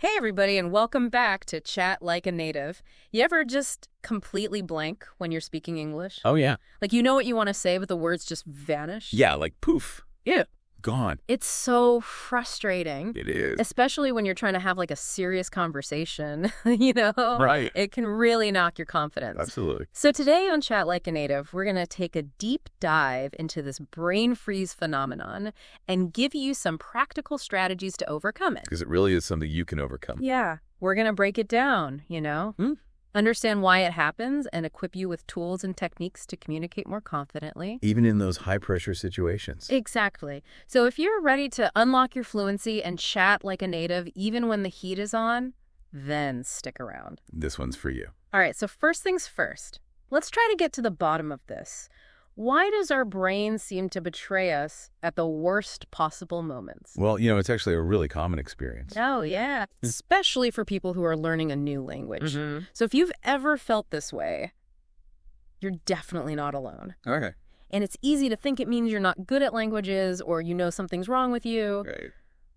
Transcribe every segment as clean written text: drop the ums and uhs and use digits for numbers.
Hey, everybody, and welcome back to Chat Like a Native. You ever just completely blank when you're speaking English? Oh, yeah. Like, you know what you want to say, but the words just vanish? Yeah, like poof. Yeah. Gone. It's so frustrating. It is. Especially when you're trying to have, like, a serious conversation, you know? Right. It can really knock your confidence. Absolutely. So today on Chat Like a Native, we're going to take a deep dive into this brain freeze phenomenon and give you some practical strategies to overcome it. Because it really is something you can overcome. Yeah, we're going to break it down, understand why it happens, and equip you with tools and techniques to communicate more confidently. Even in those high-pressure situations. Exactly. So if you're ready to unlock your fluency and chat like a native even when the heat is on, then stick around. This one's for you. All right, so first things first. Let's try to get to the bottom of this. Why does our brain seem to betray us at the worst possible moments? Well, it's actually a really common experience. Oh, yeah. Especially for people who are learning a new language. So if you've ever felt this way, you're definitely not alone. Okay. And it's easy to think it means you're not good at languages or you know something's wrong with you. Right.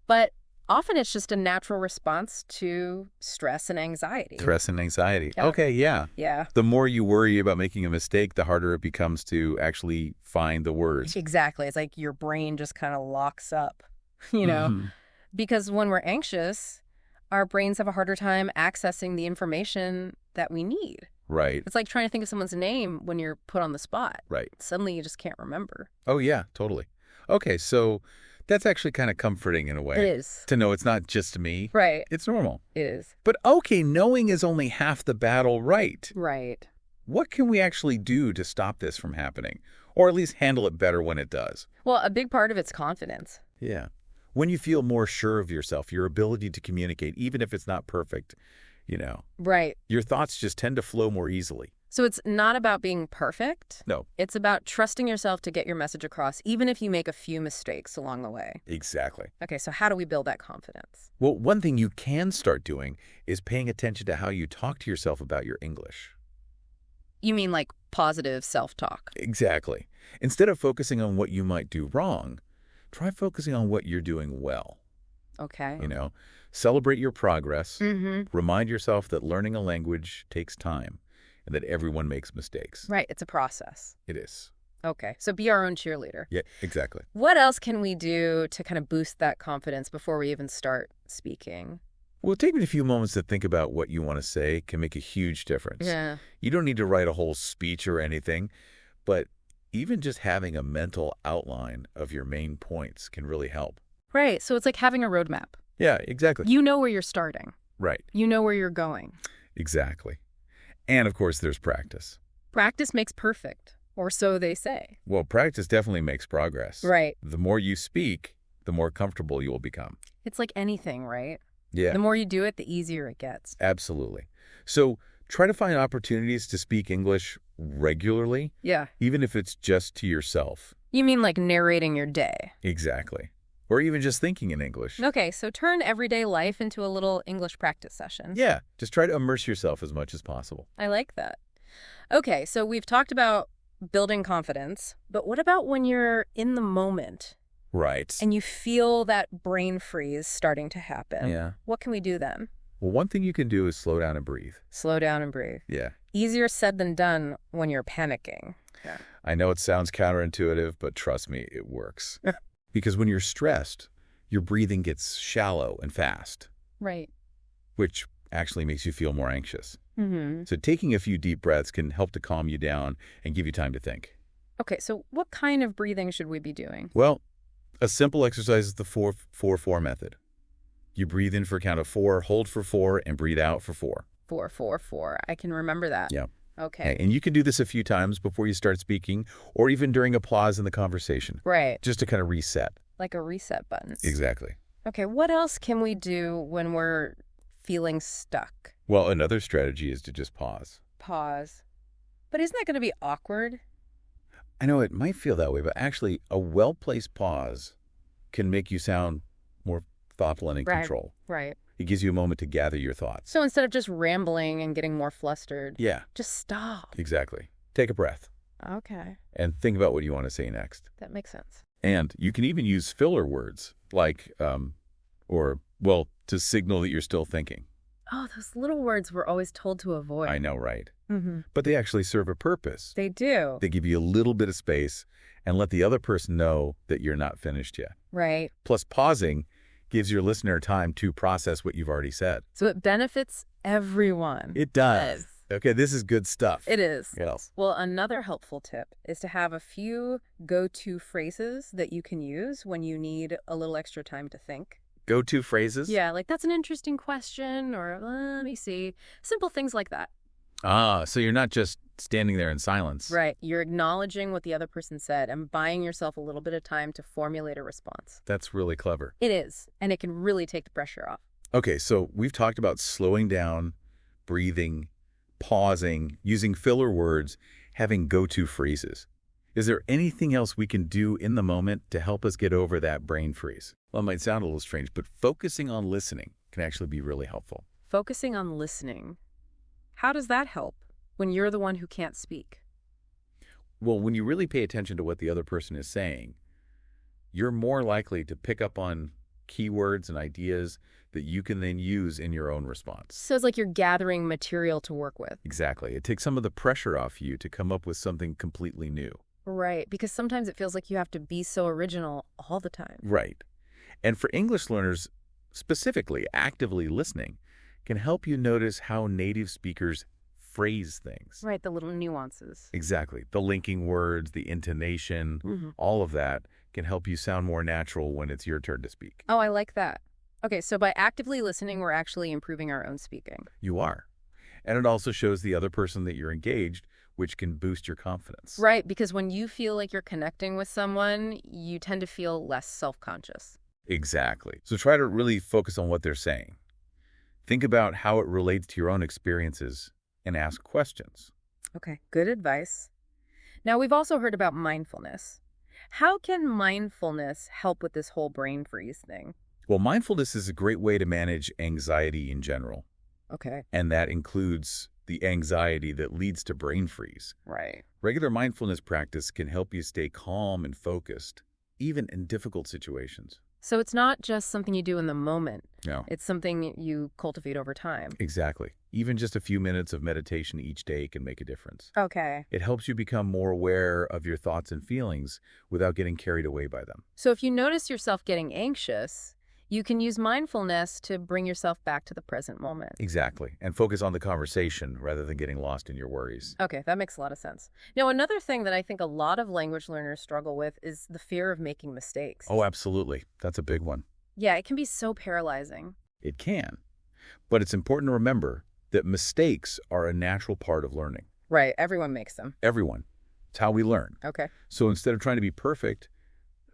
But often it's just a natural response to stress and anxiety. Stress and anxiety. Yeah. Okay, yeah. Yeah. The more you worry about making a mistake, the harder it becomes to actually find the words. Exactly. It's like your brain just kind of locks up, Mhm. Because when we're anxious, our brains have a harder time accessing the information that we need. Right. It's like trying to think of someone's name when you're put on the spot. Right. Suddenly you just can't remember. Oh, yeah, totally. Okay, so that's actually kind of comforting in a way. It is. To know it's not just me. Right. It's normal. It is. But okay, knowing is only half the battle, right? Right. What can we actually do to stop this from happening? Or at least handle it better when it does? Well, a big part of it's confidence. Yeah. When you feel more sure of yourself, your ability to communicate, even if it's not perfect, Right. your thoughts just tend to flow more easily. So it's not about being perfect. No. It's about trusting yourself to get your message across, even if you make a few mistakes along the way. Exactly. Okay, so how do we build that confidence? Well, one thing you can start doing is paying attention to how you talk to yourself about your English. You mean like positive self-talk? Exactly. Instead of focusing on what you might do wrong, try focusing on what you're doing well. Okay. Celebrate your progress. Mm-hmm. Remind yourself that learning a language takes time and that everyone makes mistakes. Right, it's a process. It is. Okay, so be our own cheerleader. Yeah, exactly. What else can we do to kind of boost that confidence before we even start speaking? Well, taking a few moments to think about what you want to say can make a huge difference. Yeah. You don't need to write a whole speech or anything, but even just having a mental outline of your main points can really help. Right, so it's like having a roadmap. Yeah, exactly. You know where you're starting. Right. You know where you're going. Exactly. And, of course, there's practice. Practice makes perfect, or so they say. Well, practice definitely makes progress. Right. The more you speak, the more comfortable you will become. It's like anything, right? Yeah. The more you do it, the easier it gets. Absolutely. So try to find opportunities to speak English regularly, Yeah. even if it's just to yourself. You mean like narrating your day? Exactly. Or even just thinking in English. Okay, so turn everyday life into a little English practice session. Yeah, just try to immerse yourself as much as possible. I like that. Okay, so we've talked about building confidence, but what about when you're in the moment Right. and you feel that brain freeze starting to happen? Yeah. What can we do then? Well, one thing you can do is slow down and breathe. Slow down and breathe. Yeah. Easier said than done when you're panicking. Yeah. I know it sounds counterintuitive, but trust me, it works. Because when you're stressed, your breathing gets shallow and fast, Right. which actually makes you feel more anxious. Mm-hmm. So taking a few deep breaths can help to calm you down and give you time to think. Okay, so what kind of breathing should we be doing? Well, a simple exercise is the 4-4-4 method. You breathe in for a count of 4, hold for 4, and breathe out for 4. 4, 4, 4. I can remember that. Yeah. Okay. And you can do this a few times before you start speaking or even during a pause in the conversation, Right. just to kind of reset. Like a reset button. Exactly. Okay, what else can we do when we're feeling stuck? Well, another strategy is to just pause. Pause. But isn't that going to be awkward? I know it might feel that way, but actually a well-placed pause can make you sound more thoughtful and in control. Right. It gives you a moment to gather your thoughts. So instead of just rambling and getting more flustered, Yeah, just stop. exactly. Take a breath Okay, and think about what you want to say next. that makes sense. And you can even use filler words like Or, well, to signal that you're still thinking. Oh, those little words we're always told to avoid. I know, right? Mm-hmm. But they actually serve a purpose. They do. They give you a little bit of space and let the other person know that you're not finished yet. Right. Plus, pausing gives your listener time to process what you've already said. So it benefits everyone. It does. Yes. Okay, this is good stuff. It is. What else? Well, another helpful tip is to have a few go-to phrases that you can use when you need a little extra time to think. Go-to phrases? Yeah, like that's an interesting question, or let me see. Simple things like that. So you're not just standing there in silence. Right. You're acknowledging what the other person said and buying yourself a little bit of time to formulate a response. That's really clever. It is, and it can really take the pressure off. Okay, so we've talked about slowing down, breathing, pausing, using filler words, having go-to phrases. Is there anything else we can do in the moment to help us get over that brain freeze? Well, it might sound a little strange, but focusing on listening can actually be really helpful. Focusing on listening. How does that help when you're the one who can't speak? Well, when you really pay attention to what the other person is saying, you're more likely to pick up on keywords and ideas that you can then use in your own response. So it's like you're gathering material to work with. Exactly. It takes some of the pressure off you to come up with something completely new. Right, because sometimes it feels like you have to be so original all the time. Right. And for English learners, specifically, actively listening can help you notice how native speakers phrase things. Right, the little nuances. Exactly. The linking words, the intonation, all of that can help you sound more natural when it's your turn to speak. Oh, I like that. Okay, so by actively listening, we're actually improving our own speaking. You are. And it also shows the other person that you're engaged, which can boost your confidence. Right, because when you feel like you're connecting with someone, you tend to feel less self-conscious. Exactly. So try to really focus on what they're saying. Think about how it relates to your own experiences and ask questions. Okay, good advice. Now, we've also heard about mindfulness. How can mindfulness help with this whole brain freeze thing? Well, mindfulness is a great way to manage anxiety in general. Okay. And that includes the anxiety that leads to brain freeze. Right. Regular mindfulness practice can help you stay calm and focused, even in difficult situations. So it's not just something you do in the moment. No. It's something you cultivate over time. Exactly. Even just a few minutes of meditation each day can make a difference. Okay. It helps you become more aware of your thoughts and feelings without getting carried away by them. So if you notice yourself getting anxious, you can use mindfulness to bring yourself back to the present moment. Exactly. And focus on the conversation rather than getting lost in your worries. Okay, that makes a lot of sense. Now, another thing that I think a lot of language learners struggle with is the fear of making mistakes. Oh, absolutely. That's a big one. Yeah, it can be so paralyzing. It can. But it's important to remember that mistakes are a natural part of learning. Right, everyone makes them. Everyone. It's how we learn. Okay. So instead of trying to be perfect,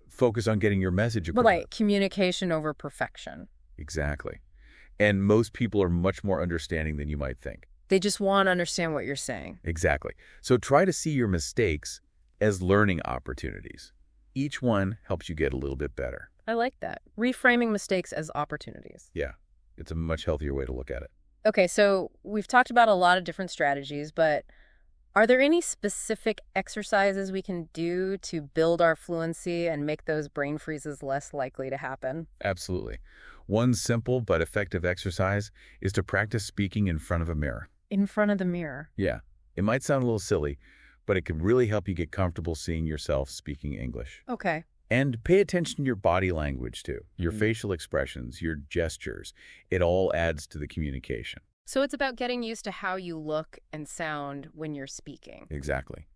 focus on getting your message across. But like communication over perfection. Exactly. And most people are much more understanding than you might think. They just want to understand what you're saying. Exactly. So try to see your mistakes as learning opportunities. Each one helps you get a little bit better. I like that. Reframing mistakes as opportunities. Yeah, it's a much healthier way to look at it. Okay, so we've talked about a lot of different strategies, but are there any specific exercises we can do to build our fluency and make those brain freezes less likely to happen? Absolutely. One simple but effective exercise is to practice speaking in front of a mirror. In front of the mirror. Yeah, it might sound a little silly, but it can really help you get comfortable seeing yourself speaking English. Okay. And pay attention to your body language, too. Your facial expressions, your gestures. It all adds to the communication. So it's about getting used to how you look and sound when you're speaking. Exactly.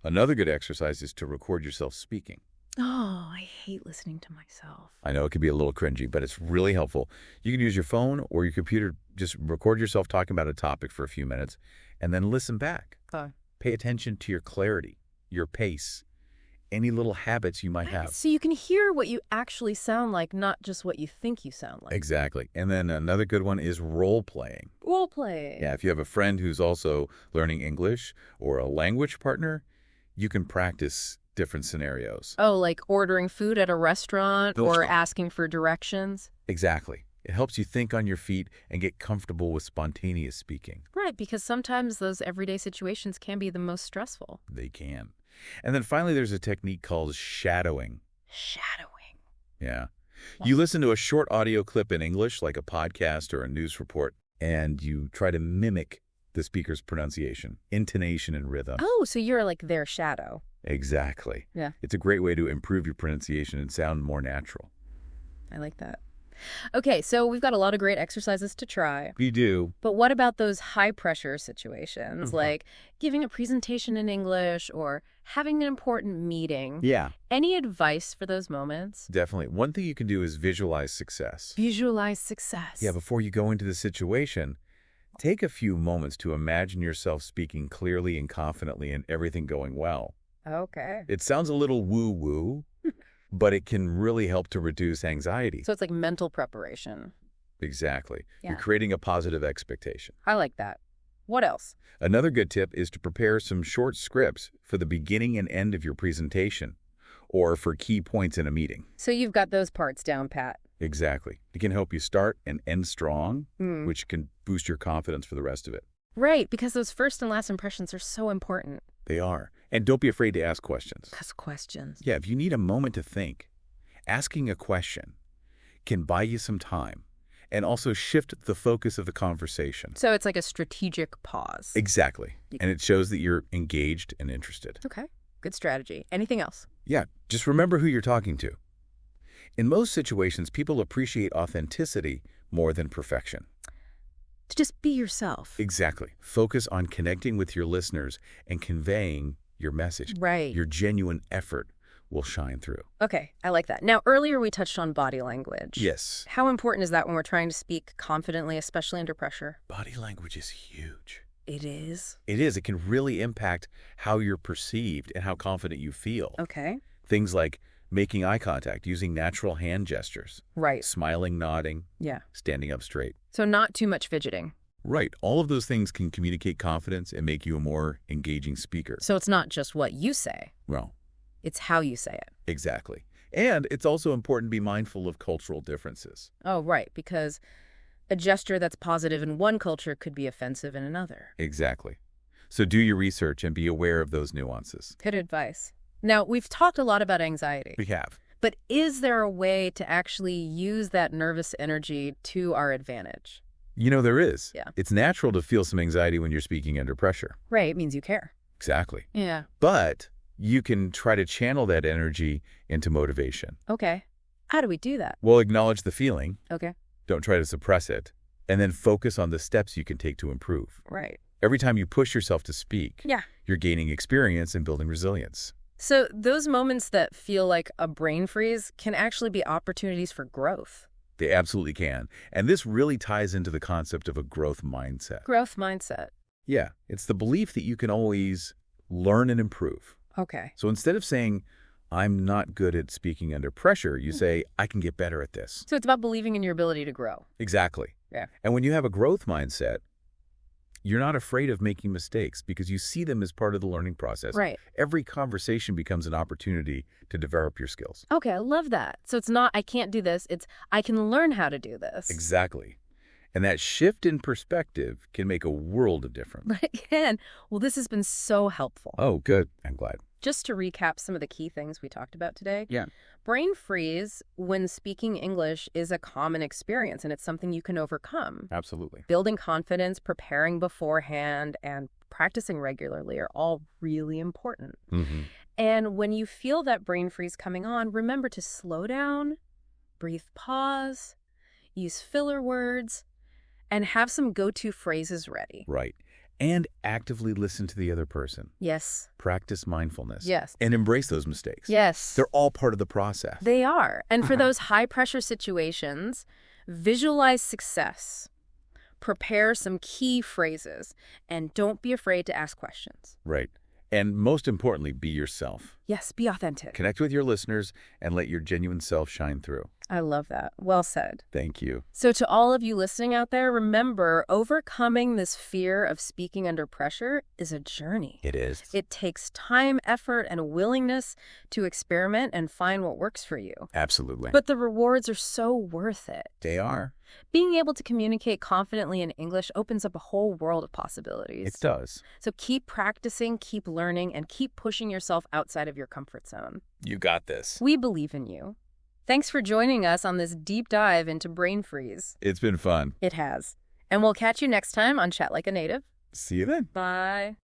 Another good exercise is to record yourself speaking. Oh, I hate listening to myself. I know it can be a little cringy, but it's really helpful. You can use your phone or your computer. Just record yourself talking about a topic for a few minutes and then listen back. Pay attention to your clarity, your pace, any little habits you might have. So you can hear what you actually sound like, not just what you think you sound like. Exactly. And then another good one is role playing. Role play. Yeah, if you have a friend who's also learning English or a language partner, you can practice different scenarios. Oh, like ordering food at a restaurant or asking for directions? Exactly. It helps you think on your feet and get comfortable with spontaneous speaking. Right, because sometimes those everyday situations can be the most stressful. They can. And then finally, there's a technique called shadowing. Shadowing. Yeah. You listen to a short audio clip in English, like a podcast or a news report, and you try to mimic the speaker's pronunciation, intonation, and rhythm. Oh, so you're like their shadow. Exactly. Yeah. It's a great way to improve your pronunciation and sound more natural. I like that. Okay, so we've got a lot of great exercises to try. You do. But what about those high-pressure situations, like giving a presentation in English or having an important meeting? Yeah, Any advice for those moments? definitely. One thing you can do is visualize success. Visualize success. Yeah, before you go into the situation, take a few moments to imagine yourself speaking clearly and confidently and everything going well. Okay. It sounds a little woo-woo, but it can really help to reduce anxiety. So it's like mental preparation. Exactly. Yeah. You're creating a positive expectation. I like that. What else? Another good tip is to prepare some short scripts for the beginning and end of your presentation or for key points in a meeting. So you've got those parts down, Pat. Exactly. It can help you start and end strong, Mm. which can boost your confidence for the rest of it. Right, because those first and last impressions are so important. They are. And don't be afraid to ask questions. Because questions. Yeah, if you need a moment to think, asking a question can buy you some time and also shift the focus of the conversation. So it's like a strategic pause. Exactly. And it shows that you're engaged and interested. Okay, good strategy. Anything else? Yeah, just remember who you're talking to. In most situations, people appreciate authenticity more than perfection. To just be yourself. Exactly. Focus on connecting with your listeners and conveying your message. Right. Your genuine effort will shine through. Okay, I like that. Now, earlier we touched on body language. Yes. How important is that when we're trying to speak confidently, especially under pressure? Body language is huge. It is. It is. It can really impact how you're perceived and how confident you feel. Okay. Things like making eye contact, using natural hand gestures, Right. smiling, nodding, Yeah. standing up straight. So not too much fidgeting. Right. All of those things can communicate confidence and make you a more engaging speaker. So it's not just what you say, Well, it's how you say it. exactly. And it's also important to be mindful of cultural differences. Oh, right, because a gesture that's positive in one culture could be offensive in another. Exactly. So do your research and be aware of those nuances. Good advice. Now, we've talked a lot about anxiety, We have. but is there a way to actually use that nervous energy to our advantage? You know, there is. Yeah. It's natural to feel some anxiety when you're speaking under pressure. Right, it means you care. Exactly. Yeah. But you can try to channel that energy into motivation. Okay. How do we do that? Well, acknowledge the feeling. Okay. Don't try to suppress it. And then focus on the steps you can take to improve. Right. Every time you push yourself to speak, Yeah. you're gaining experience and building resilience. So those moments that feel like a brain freeze can actually be opportunities for growth. They absolutely can. And this really ties into the concept of a growth mindset. Growth mindset. Yeah, it's the belief that you can always learn and improve. Okay. So instead of saying, I'm not good at speaking under pressure, you say, I can get better at this. So it's about believing in your ability to grow. Exactly. Yeah. And when you have a growth mindset, you're not afraid of making mistakes because you see them as part of the learning process. Right. Every conversation becomes an opportunity to develop your skills. Okay, I love that. So it's not, I can't do this. It's, I can learn how to do this. Exactly. And that shift in perspective can make a world of difference. But again, well, this has been so helpful. Oh, good. I'm glad. Just to recap some of the key things we talked about today. Yeah. Brain freeze when speaking English is a common experience, and it's something you can overcome. Absolutely. Building confidence, preparing beforehand, and practicing regularly are all really important. Mm-hmm. And when you feel that brain freeze coming on, remember to slow down, breathe pause, use filler words, and have some go-to phrases ready. Right. And actively listen to the other person. Yes. Practice mindfulness. Yes. And embrace those mistakes. Yes. They're all part of the process. They are. And for those high-pressure situations, visualize success. Prepare some key phrases. And don't be afraid to ask questions. Right. And most importantly, be yourself. Yes, be authentic. Connect with your listeners and let your genuine self shine through. I love that. Well said. Thank you. So to all of you listening out there, remember, overcoming this fear of speaking under pressure is a journey. It is. It takes time, effort, and a willingness to experiment and find what works for you. Absolutely. But the rewards are so worth it. They are. Being able to communicate confidently in English opens up a whole world of possibilities. It does. So keep practicing, keep learning, and keep pushing yourself outside of your comfort zone. You got this. We believe in you. Thanks for joining us on this deep dive into brain freeze. It's been fun. It has. And we'll catch you next time on Chat Like a Native. See you then. Bye.